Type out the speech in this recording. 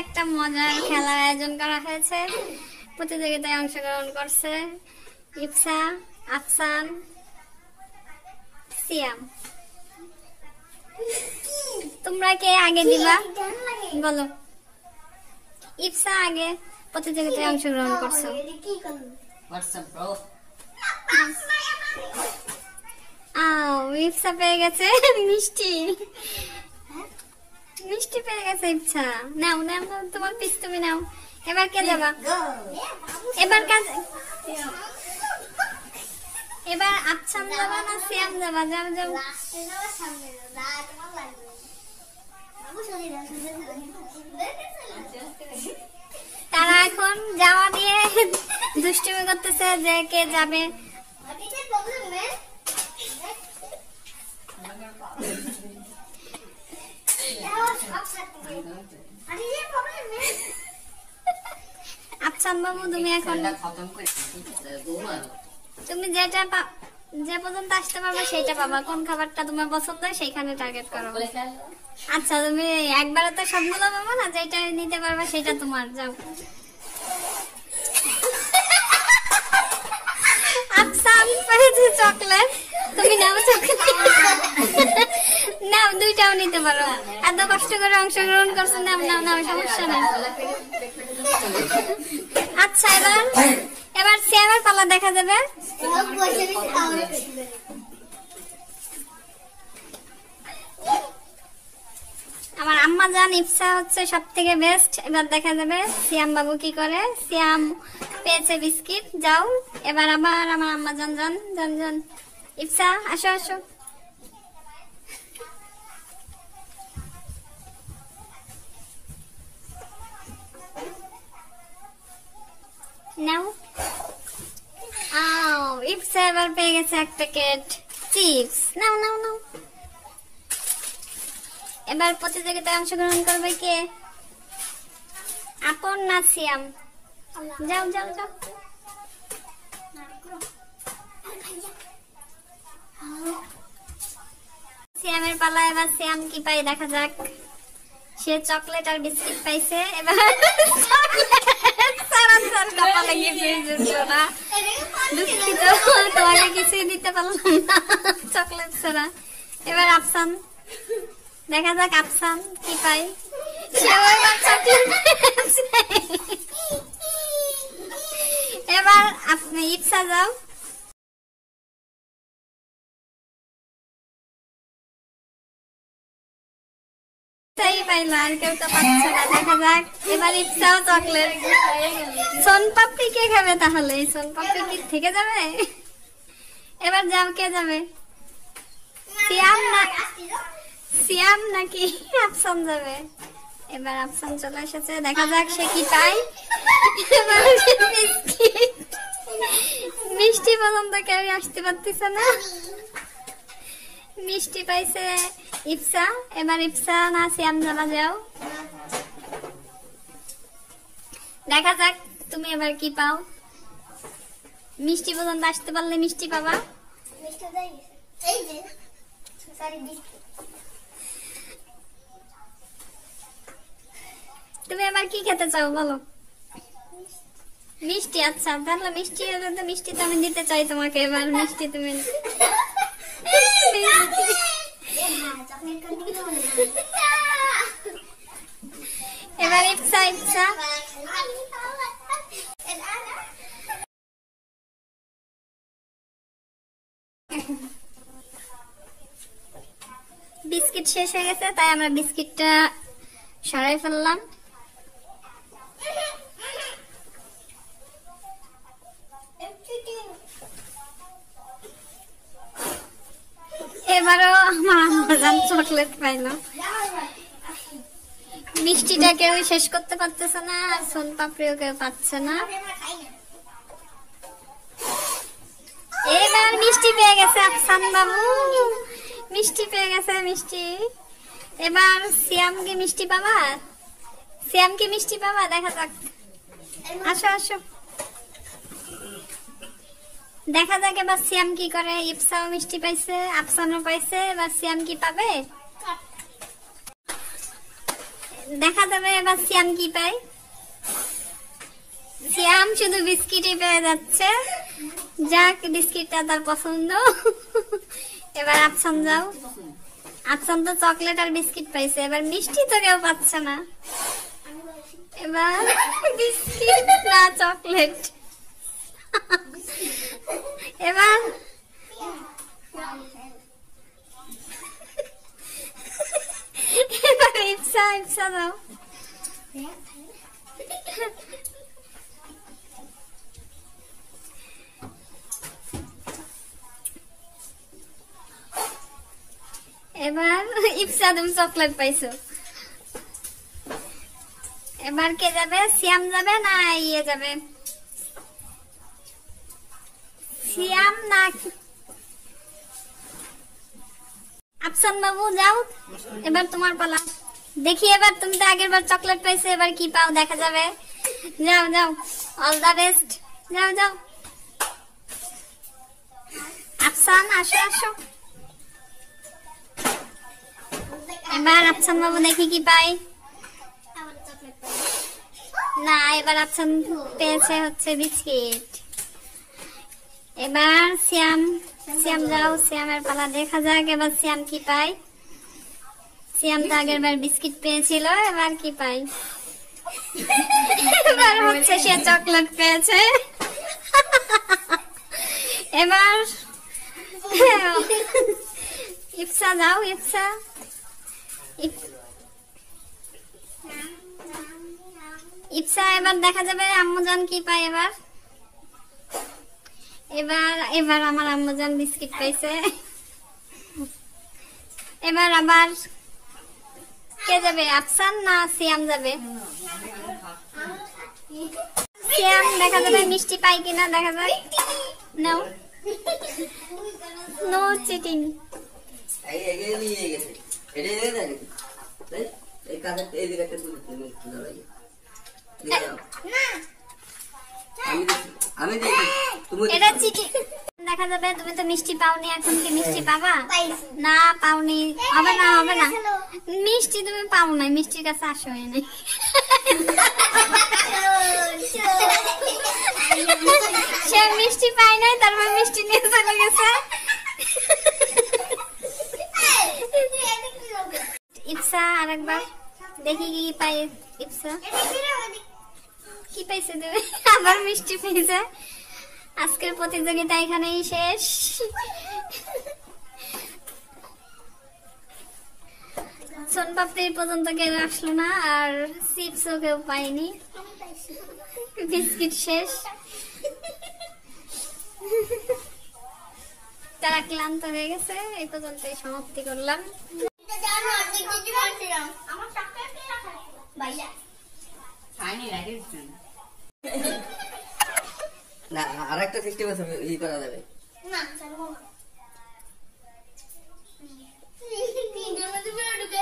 একটা মজার খেলার আয়োজন করা হয়েছে। প্রতিযোগিতায় অংশগ্রহণ করছে ইফসা, আফসান, সিয়াম। তোমরা কে আগে দিবা বলো? ইফসা আগে প্রতিযোগিতায় অংশগ্রহণ করছো। ইফসা পেয়ে গেছে মিষ্টি, মিষ্টি পেয়ে গেছে ইফসা। নাও নাও তোমার পিস তুমি নাও। এবার কে যাবা? এবার আফসান যাবা না সিয়াম যাবা? যাও যাও। তারা এখন যাওয়া নিয়ে দুষ্টুমি করতেছে যে কে যাবে। আফসান বাবু তুমি এখন তুমি যেটা যে পর্যন্ত আসতে পারবে সেটা পাবা। কোন খাবারটা তোমার পছন্দ সেইখানে টার্গেট করো। আচ্ছা তুমি একবারে তো সবগুলো পাবো না, যেটা নিতে পারবে সেটা তোমার। যাও। আফসান পেয়েছে চকলেট, তুমি নাও চকলেট। নাও দুইটাও নিতে পারো, এত কষ্ট করে অংশগ্রহণ করছো। নাও নাও নাও, সমস্যা নেই। আচ্ছা এবার সিয়ামের পালা দেখা যাবে। আমার আম্মা জান ইফসা হচ্ছে সব থেকে বেস্ট। এবার দেখা যাবে সিয়াম বাবু কি করে। সিয়াম পেয়েছে বিস্কিট। যাও এবার আবার আমার আম্মা জান জান জান জান। ইফসা আসো আসো। নাও। ইফসা এবার পেয়ে গেছে এক প্যাকেট চিপস। নাও নাও নাও। এবার প্রতিযোগিতায় অংশগ্রহণ করবে কে? আপন না সিয়াম? যাও যাও যাও। সিয়ামের পালা। এবার সিয়াম কি পাই দেখা যাক। সে চকলেট আর বিস্কিট পাইছে। এবার তোমাকে কিছুই দিতে পারলাম না চকলেট ছাড়া। এবার আফসান দেখা যাক আফসান কি পাই। এবার আপনি ইফসা যাও। পাইলো আর কেউ তো পাচ্ছে না। দেখা যাক এবার ইফসাও চকলেট। সোনপাপড়ি কে খাবে তাহলে? সোনপাপড়ি কি থেকে যাবে? এবার যাও, কে যাবে? সিয়াম নাকি আফসান যাবে? এবার আফসান চলে এসেছে। দেখা যাক সে কি পায়। মিষ্টি পর্যন্ত কেউ আসতে পারতেছে না। মিষ্টি পাইছে ইফসা। এবার ইফসা না সিয়াম যাবা? যাও দেখা যাক তুমি এবার কি পাও। মিষ্টি পর্যন্ত আসতে পারলে মিষ্টি পাবা। তুমি এবার কি খেতে চাও বলো? মিষ্টি। আচ্ছা তাহলে মিষ্টি হলে তো মিষ্টি তো আমি দিতে চাই তোমাকে। এবার মিষ্টি তুমি এবার ইফসা ইফসা বিস্কিট শেষ হয়ে গেছে, তাই আমরা বিস্কিটটা সরাই ফেললাম। এবারও আমার আম্মাজান চকলেট পাইলো। মিষ্টিটা কেউ শেষ করতে পারতেছে না, আর সোনপাপড়িও কেউ পাচ্ছে না। এবার মিষ্টি পেয়ে গেছে আফসান বাবু। মিষ্টি পেয়ে গেছে মিষ্টি। এবার সিয়াম কি মিষ্টি পাবা? সিয়াম কি মিষ্টি পাবা? দেখা যাক। আসো আসো দেখা যাক এবার সিয়াম কি করে। ইফসাও মিষ্টি পাইছে, আফসানও পাইছে। এবার সিয়াম কি পাবে? দেখা যাবে এবার সিয়াম কি পায়। সিয়াম শুধু বিস্কিটই পেয়ে যাচ্ছে, যাক বিস্কিটটা তার পছন্দ। এবার আফসান যাও, আফসান তো চকলেট আর বিস্কিট পাইছে, এবার মিষ্টি তো কেউ পাচ্ছে না। এবার বিস্কিট না চকলেট। এবার এবার ইপসা, ইপসা দাও। এবার ইপসা তুমি চকলেট পাইছো। এবার কে যাবে? সিয়াম যাবে না ইয়ে যাবে? সিয়াম না আফসান বাবু যাও, এবার তোমার পালা। দেখি এবার তুমি তো আগের বার চকলেট পাইছো, এবার কি পাও দেখা যাবে। যাও যাও, অল দা বেস্ট, যাও যাও। আফসান আসো আসো। এবার আফসান বাবু দেখি কি পাই। না, এবার আফসান পেয়েছে হচ্ছে বিস্কিট। এবার সিয়াম, সিয়াম যাও, সিয়ামের পালা, দেখা যাক এবার সিয়াম কি পায়। সিয়াম তো আগের বার বিস্কিট পেয়েছিল, এবার কি পাই। এবার হচ্ছে সে চকলেট পেয়েছে। এবার ইপসা যাও, ইপসা। ইপসা এবার দেখা যাবে আম্মুজান কি পায় এবার। এবার এবার আমার আম্মুজান বিস্কিট পাইছে। এবার আবার কে যাবে? আফসান না সিয়াম যাবে? সিয়াম দেখা যাবে মিষ্টি পাই কিনা দেখা যায়। নাও, নো চিটিং। এটা চিটিং দেখা যাবে। তুমি তো মিষ্টি পাওনি, এখন কি মিষ্টি পাবা? না পাওনি, হবে না হবে না, মিষ্টি তুমি পাও না, মিষ্টির কাছে আসো নাই। সে মিষ্টি পায় নাই, তারপর মিষ্টি নিয়ে চলে গেছে। ইপসা আরেকবার দেখি কি পাই। ইপসা কি পাইছে তুমি? আবার মিষ্টি পেয়েছে। আজকের প্রতিযোগিতা এখানেই শেষ। সোনপাপড়ি পর্যন্ত কেউ আসলো না, আর চিপসও কেউ পাইনি, বিস্কিট শেষ। তারা ক্লান্ত হয়ে গেছে। এই পর্যন্তই সমাপ্তি করলাম। না, আরেকটা সিস্টেম আছে, ই করা যাবে না। তিনজনের মধ্যে ঢুকে